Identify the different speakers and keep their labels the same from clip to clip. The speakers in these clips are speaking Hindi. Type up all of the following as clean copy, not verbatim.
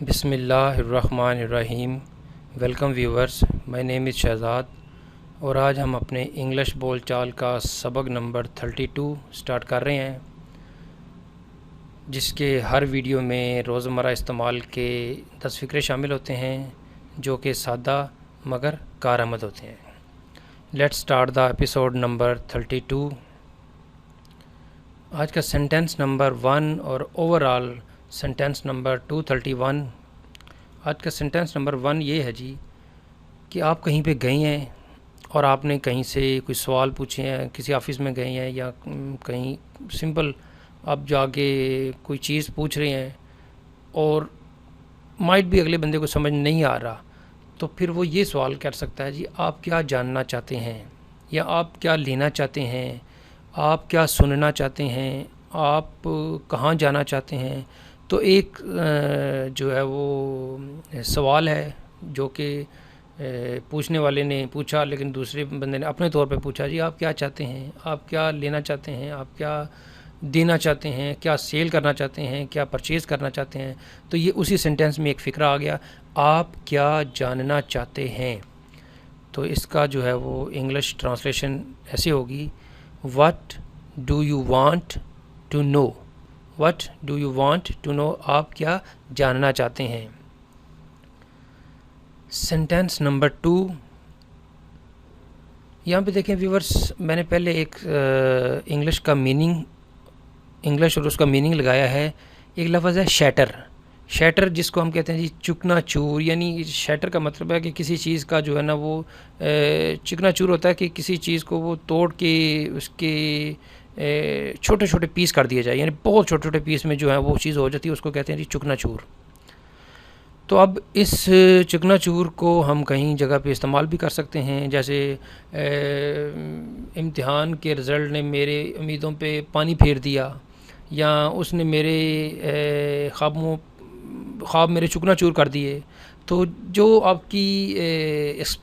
Speaker 1: बिस्मिल्लाहिर्रहमानिर्रहीम। Welcome viewers, my name is Shahzad और आज हम अपने इंग्लिश बोल चाल का सबक नंबर 32 स्टार्ट कर रहे हैं, जिसके हर वीडियो में रोज़मर्रा इस्तेमाल के 10 फ़िक्रे शामिल होते हैं जो कि सादा मगर कारआमद होते हैं। Let's start the episode number 32। आज का सेंटेंस नंबर 1 और ओवरऑल सेंटेंस नंबर 231। आज का सेंटेंस नंबर 1 ये है जी कि आप कहीं पे गए हैं और आपने कहीं से कोई सवाल पूछे हैं, किसी ऑफिस में गए हैं या कहीं सिंपल आप जाके कोई चीज़ पूछ रहे हैं और माइट भी अगले बंदे को समझ नहीं आ रहा, तो फिर वो ये सवाल कर सकता है जी आप क्या जानना चाहते हैं या आप क्या लेना चाहते हैं, आप क्या सुनना चाहते हैं, आप कहाँ जाना चाहते हैं। तो एक जो है वो सवाल है जो कि पूछने वाले ने पूछा, लेकिन दूसरे बंदे ने अपने तौर पे पूछा जी आप क्या चाहते हैं, आप क्या लेना चाहते हैं, आप क्या देना चाहते हैं, क्या सेल करना चाहते हैं, क्या परचेज़ करना चाहते हैं। तो ये उसी सेंटेंस में एक फ़िक्रा आ गया, आप क्या जानना चाहते हैं। तो इसका जो है वो इंग्लिश ट्रांसलेशन ऐसे होगी, what do you want to know. What do you want to know, आप क्या जानना चाहते हैं। सेंटेंस नंबर 2, यहाँ पे देखें व्यूवर्स, मैंने पहले एक इंग्लिश का मीनिंग, इंग्लिश और उसका मीनिंग लगाया है। एक लफ्ज़ है शैटर। शैटर जिसको हम कहते हैं जी चुकना चूर, यानी शैटर का मतलब है कि किसी चीज़ का जो है ना वो चिकना चूर होता है कि किसी चीज़ को वो तोड़ के उसके छोटे छोटे पीस कर दिए जाए, यानी बहुत छोटे छोटे पीस में जो है वो चीज़ हो जाती है, उसको कहते हैं जी चुकना चूर। तो अब इस चुकना चूर को हम कहीं जगह पे इस्तेमाल भी कर सकते हैं, जैसे इम्तिहान के रिज़ल्ट ने मेरे उम्मीदों पे पानी फेर दिया, या उसने मेरे ख्वाब मेरे चुकना चूर कर दिए। तो जो आपकी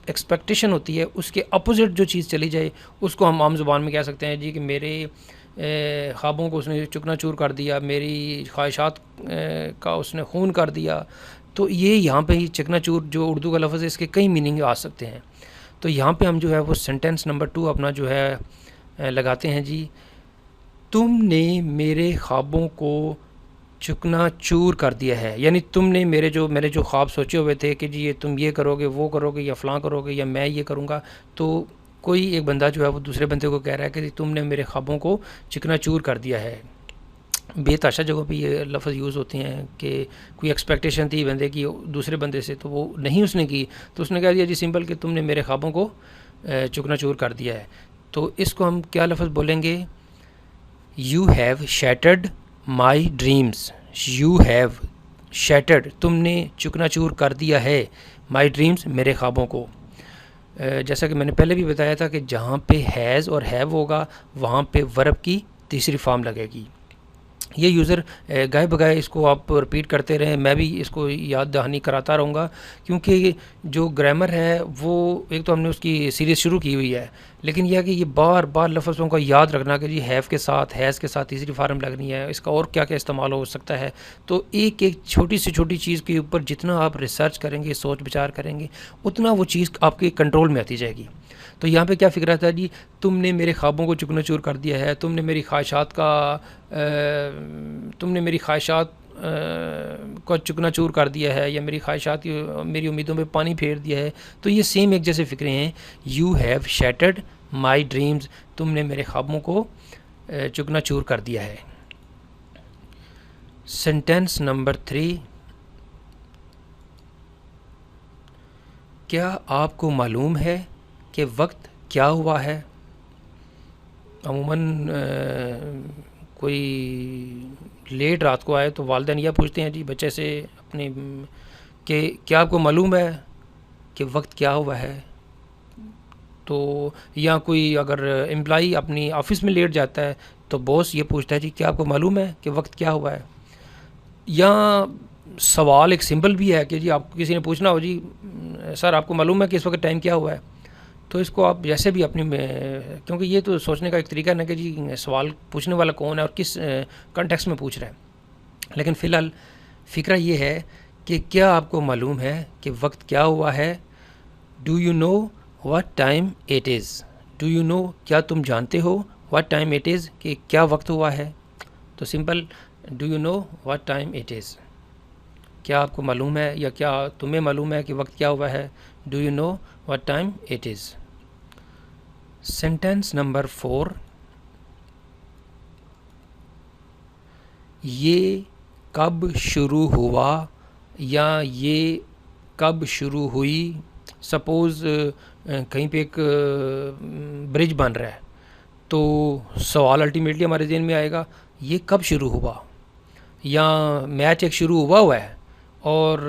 Speaker 1: एक्सपेक्टेशन होती है उसके अपोजिट जो चीज़ चली जाए उसको हम आम ज़ुबान में कह सकते हैं जी कि मेरे ख्वाबों को उसने चुकना चूर कर दिया, मेरी ख्वाहिशात का उसने खून कर दिया। तो ये यहाँ पे ही चकना चूर जो उर्दू का लफ्ज़ है, इसके कई मीनिंग आ सकते हैं। तो यहाँ पे हम जो है वो सेंटेंस नंबर 2 अपना जो है लगाते हैं जी, तुमने मेरे ख्वाबों को चुकना चूर कर दिया है। यानी तुमने मेरे जो ख्वाब सोचे हुए थे कि जी ये तुम ये करोगे, वो करोगे, या फ़लाँ करोगे, या मैं ये करूँगा, तो कोई एक बंदा जो है वो दूसरे बंदे को कह रहा है कि तुमने मेरे ख्वाबों को चिकना चूर कर दिया है। बेतहाशा जगहों पे ये लफ्ज़ यूज़ होते हैं कि कोई एक्सपेक्टेशन थी बंदे की दूसरे बंदे से, तो वो नहीं उसने की, तो उसने कह दिया जी सिंपल कि तुमने मेरे ख्वाबों को चुकना चूर कर दिया है। तो इसको हम क्या लफ्ज़ बोलेंगे, you have shattered my dreams. You have shattered, तुमने चुकना चूर कर दिया है, माई ड्रीम्स, मेरे ख्वाबों को। जैसा कि मैंने पहले भी बताया था कि जहाँ पे हैज़ और हैव होगा वहाँ पे वर्ब की तीसरी फॉर्म लगेगी। ये यूज़र गाए बगाए इसको आप रिपीट करते रहें, मैं भी इसको याद दहानी कराता रहूँगा, क्योंकि जो ग्रामर है वो एक तो हमने उसकी सीरीज़ शुरू की हुई है, लेकिन यह कि ये बार बार लफ्ज़ों का याद रखना कि जी हैव के साथ, हैज़ के साथ तीसरी फार्म लगनी है, इसका और क्या क्या इस्तेमाल हो सकता है। तो एक एक छोटी से छोटी चीज़ के ऊपर जितना आप रिसर्च करेंगे, सोच विचार करेंगे, उतना वो चीज़ आपके कंट्रोल में आती जाएगी। तो यहाँ पे क्या फ़िक्रा था जी, तुमने मेरे ख्वाबों को चुकना चूर कर दिया है, तुमने मेरी ख्वाहिशात को चुकना चूर कर दिया है, या मेरी ख्वाहिशात मेरी उम्मीदों पे पानी फेर दिया है। तो ये सेम एक जैसे फ़िक्रे हैं। You have shattered my dreams, तुमने मेरे ख्वाबों को चुकना चूर कर दिया है। सेंटेंस नंबर 3, क्या आपको मालूम है कि वक्त क्या हुआ है। अमूमन कोई लेट रात को आए तो वालिदैन यह पूछते हैं जी बच्चे से अपने कि क्या आपको मालूम है कि वक्त क्या हुआ है। तो या कोई अगर एम्प्लॉई अपनी ऑफ़िस में लेट जाता है तो बॉस ये पूछता है जी क्या आपको मालूम है कि वक्त क्या हुआ है। या सवाल एक सिंपल भी है कि जी आपको किसी ने पूछना हो जी सर आपको मालूम है कि इस वक्त टाइम क्या हुआ है। तो इसको आप जैसे भी अपनी क्योंकि ये तो सोचने का एक तरीका है ना कि जी सवाल पूछने वाला कौन है और किस कॉन्टेक्स्ट में पूछ रहा है। लेकिन फ़िलहाल फ़िक्रा ये है कि क्या आपको मालूम है कि वक्त क्या हुआ है। Do you know what time it is. Do you know, क्या तुम जानते हो, व्हाट टाइम इट इज़, कि क्या वक्त हुआ है। तो simple, do you know what time it is, क्या आपको मालूम है या क्या तुम्हें मालूम है कि वक्त क्या हुआ है। Do you know what time it is. Sentence number 4, ये कब शुरू हुआ या ये कब शुरू हुई। सपोज़ कहीं पे एक ब्रिज बन रहा है, तो सवाल अल्टीमेटली हमारे जहन में आएगा ये कब शुरू हुआ। या मैच एक शुरू हुआ है और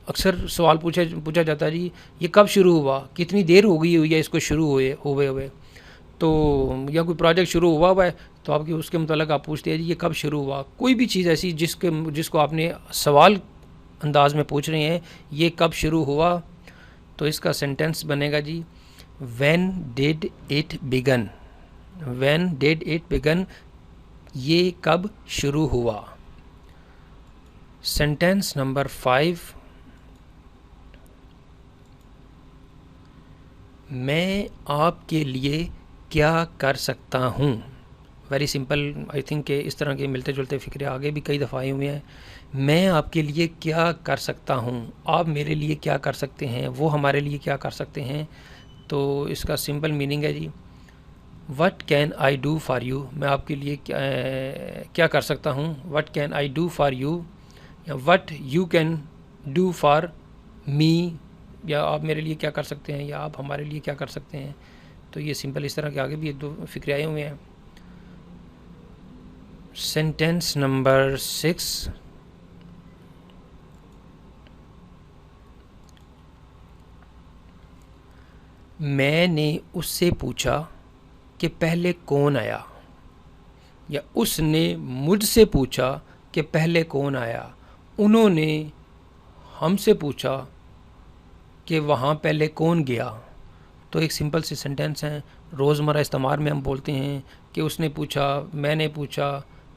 Speaker 1: अक्सर सवाल पूछा जाता है जी ये कब शुरू हुआ, कितनी देर हो गई हुई है इसको शुरू हुए। तो या कोई प्रोजेक्ट शुरू हुआ है तो आपकी उसके मुतालिक आप पूछते हैं जी ये कब शुरू हुआ। कोई भी चीज़ ऐसी जिसको आपने सवाल अंदाज में पूछ रहे हैं ये कब शुरू हुआ, तो इसका सेंटेंस बनेगा जी when did it begin. When did it begin, ये कब शुरू हुआ। सेंटेंस नंबर 5, मैं आपके लिए क्या कर सकता हूँ। वेरी सिंपल, आई थिंक कि इस तरह के मिलते जुलते फ़िक्रे आगे भी कई दफ़ा आए हुए हैं। मैं आपके लिए क्या कर सकता हूँ, आप मेरे लिए क्या कर सकते हैं, वो हमारे लिए क्या कर सकते हैं। तो इसका सिंपल मीनिंग है जी what can I do for you, मैं आपके लिए क्या कर सकता हूँ। What can I do for you, या what you can do for me, या आप मेरे लिए क्या कर सकते हैं या आप हमारे लिए क्या कर सकते हैं। तो ये सिंपल इस तरह के आगे भी एक दो फिक्रे आए हुए हैं। सेंटेंस नंबर 6, मैंने उससे पूछा कि पहले कौन आया, या उसने मुझसे पूछा कि पहले कौन आया। उन्होंने हमसे पूछा कि वहाँ पहले कौन गया। तो एक सिंपल सी सेंटेंस है, रोज़मर्रा इस्तेमाल में हम बोलते हैं कि उसने पूछा, मैंने पूछा,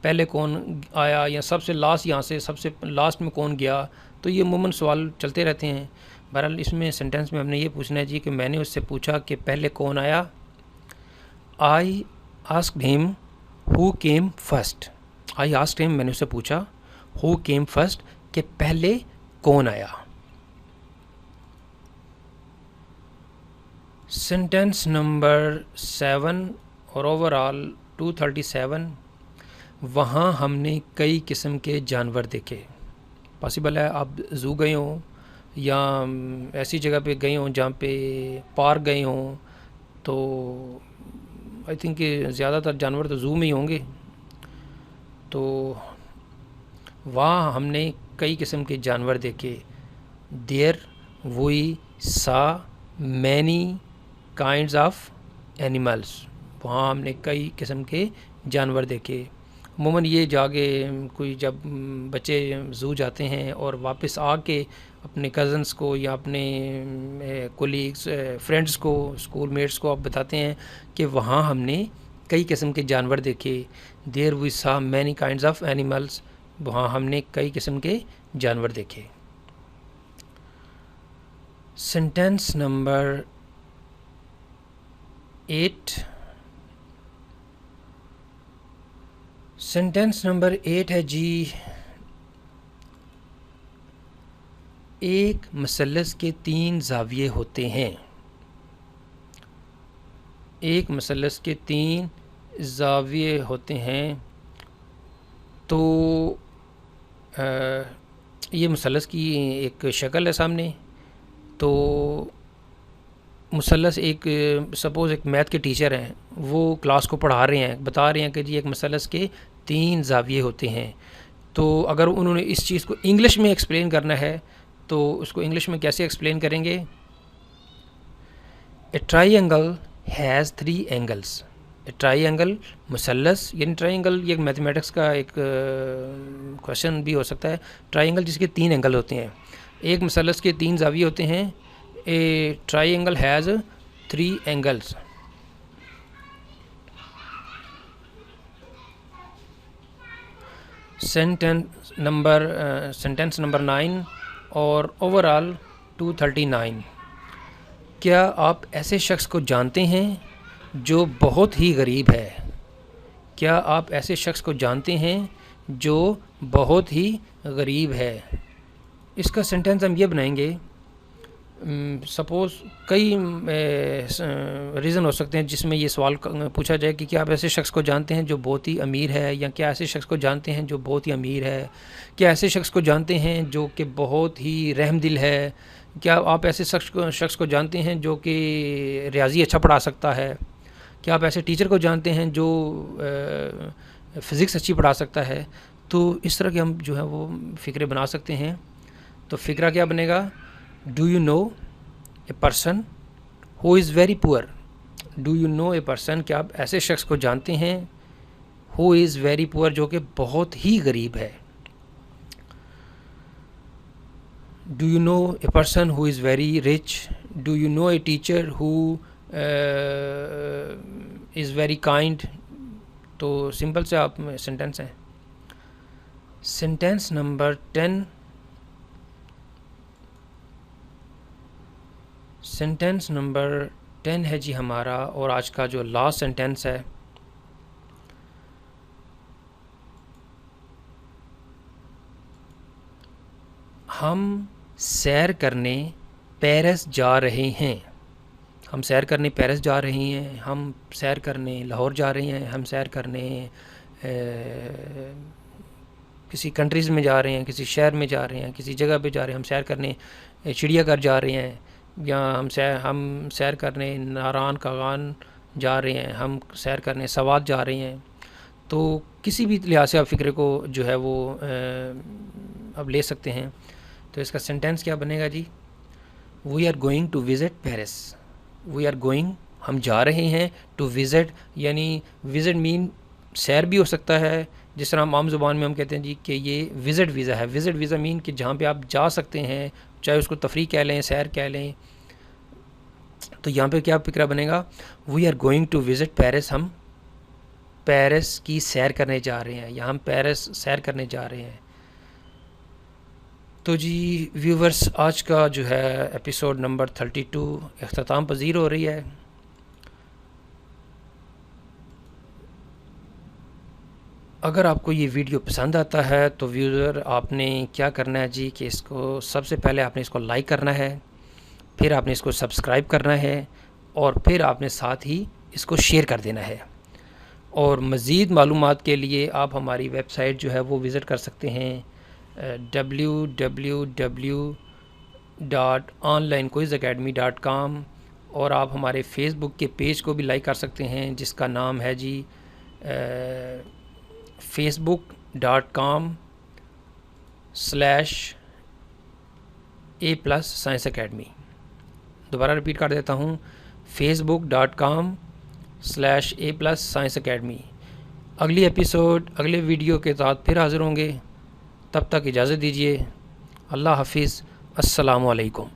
Speaker 1: पहले कौन आया, या सबसे लास्ट यहाँ से सबसे लास्ट में कौन गया। तो ये अमूमन सवाल चलते रहते हैं। बहरहाल इसमें सेंटेंस में हमने ये पूछना है जी कि मैंने उससे पूछा कि पहले कौन आया। I asked him who came first. I asked him, मैंने उससे पूछा, हु केम फर्स्ट, कि पहले कौन आया। सेंटेंस नंबर 7 और ओवरऑल 237, वहाँ हमने कई किस्म के जानवर देखे। पॉसिबल है आप ज़ू गए हों या ऐसी जगह पे गए हों जहाँ पे पार्क गए हों, तो आई थिंक ज़्यादातर जानवर तो ज़ू में ही होंगे। तो वहाँ हमने कई किस्म के जानवर देखे। There we saw many kinds of animals, वहाँ हमने कई किस्म के जानवर देखे। अमूमन ये जाके कोई जब बच्चे ज़ू जाते हैं और वापस आके अपने कज़न्स को या अपने कोलीग्स फ्रेंड्स को, स्कूल मेट्स को आप बताते हैं कि वहाँ हमने कई किस्म के जानवर देखे। There we saw many kinds of animals, वहाँ हमने कई किस्म के जानवर देखे। सेंटेंस नंबर 8, सेंटेंस नंबर 8 है जी, एक मसलस के 3 ज़ाविये होते हैं। एक मसलस के 3 ज़ाविये होते हैं। तो ये मसलस की एक शक्ल है सामने। तो मुसलस एक सपोज़ एक मैथ के टीचर हैं, वो क्लास को पढ़ा रहे हैं, बता रहे हैं कि जी एक मुसलस के 3 ज़ाविये होते हैं। तो अगर उन्होंने इस चीज़ को इंग्लिश में एक्सप्लेन करना है तो उसको इंग्लिश में कैसे एक्सप्लेन करेंगे। A triangle has 3 angles. A triangle, मुसलस यानी ट्राइंगल, ये मैथमेटिक्स का एक क्वेश्चन भी हो सकता है। ट्राइंगल जिसके 3 एंगल होते हैं, एक मुसलस के 3 ज़ाविये होते हैं। ए triangle has 3 angles. Sentence number 9 और ओवरऑल 239। क्या आप ऐसे शख्स को जानते हैं जो बहुत ही गरीब है? क्या आप ऐसे शख्स को जानते हैं जो बहुत ही गरीब है? इसका सेंटेंस हम ये बनाएंगे, सपोज़ कई रीज़न हो सकते हैं जिसमें ये सवाल पूछा जाए कि क्या आप ऐसे शख्स को जानते हैं जो बहुत ही अमीर है, या क्या ऐसे शख्स को जानते हैं जो बहुत ही अमीर है, क्या ऐसे शख्स को जानते हैं जो कि बहुत ही रहमदिल है, क्या आप ऐसे शख्स को जानते हैं जो कि रियाजी अच्छा पढ़ा सकता है, क्या आप ऐसे टीचर को जानते हैं जो फ़िज़िक्स अच्छी पढ़ा सकता है। तो इस तरह के हम जो है वो फ़िक्रे बना सकते हैं। तो फ़िक्रा क्या बनेगा? Do you know a person who is very poor? Do you know a person, क्या आप ऐसे शख्स को जानते हैं हु इज़ वेरी पुअर, जो कि बहुत ही गरीब है। Do you know a person who is very rich? Do you know a teacher who is very kind? तो सिंपल से आप सेंटेंस हैं। सेंटेंस नंबर 10, सेंटेंस नंबर 10 है जी हमारा, और आज का जो लास्ट सेंटेंस है। हम सैर करने पेरिस जा रहे हैं। हम सैर करने पेरिस जा रहे हैं, हम सैर करने लाहौर जा रहे हैं, हम सैर करने किसी कंट्रीज़ में जा रहे हैं, किसी शहर में जा रहे हैं, किसी जगह पे जा रहे हैं, हम सैर करने चिड़ियाघर जा रहे हैं, या हम सैर करने नारान कागान जा रहे हैं, हम सैर करने सवात जा रहे हैं। तो किसी भी लिहाज से आप फ़िक्रे को जो है वो अब ले सकते हैं। तो इसका सेंटेंस क्या बनेगा जी? We are going to visit Paris. We are going, हम जा रहे हैं, टू विज़िट, यानी विज़िट मीन सैर भी हो सकता है, जिस तरह हम आम ज़ुबान में हम कहते हैं जी कि ये विज़िट वीज़ा है। विज़िट वीज़ा मीन कि जहाँ पे आप जा सकते हैं, चाहे उसको तफरीह कह लें, सैर कह लें। तो यहाँ पे क्या फ़िक्रा बनेगा? We are going to visit Paris, हम पेरिस की सैर करने जा रहे हैं, या हम पेरिस सैर करने जा रहे हैं। तो जी व्यूवर्स, आज का जो है एपिसोड नंबर 32 इख्तिताम पज़ीर हो रही है। अगर आपको ये वीडियो पसंद आता है तो व्यूज़र आपने क्या करना है जी कि इसको सबसे पहले आपने इसको लाइक करना है, फिर आपने इसको सब्सक्राइब करना है, और फिर आपने साथ ही इसको शेयर कर देना है। और मज़ीद मालूमात के लिए आप हमारी वेबसाइट जो है वो विज़िट कर सकते हैं www.onlinequizacademy.com, और आप हमारे फेसबुक के पेज को भी लाइक कर सकते हैं जिसका नाम है जी facebook.com/A+ Academy। दोबारा रिपीट कर देता हूँ, facebook.com/A+ Academy। अगली एपिसोड अगले वीडियो के साथ फिर हाज़िर होंगे। तब तक इजाज़त दीजिए। अल्लाह हाफिज़। अस्सलामु अलैकुम।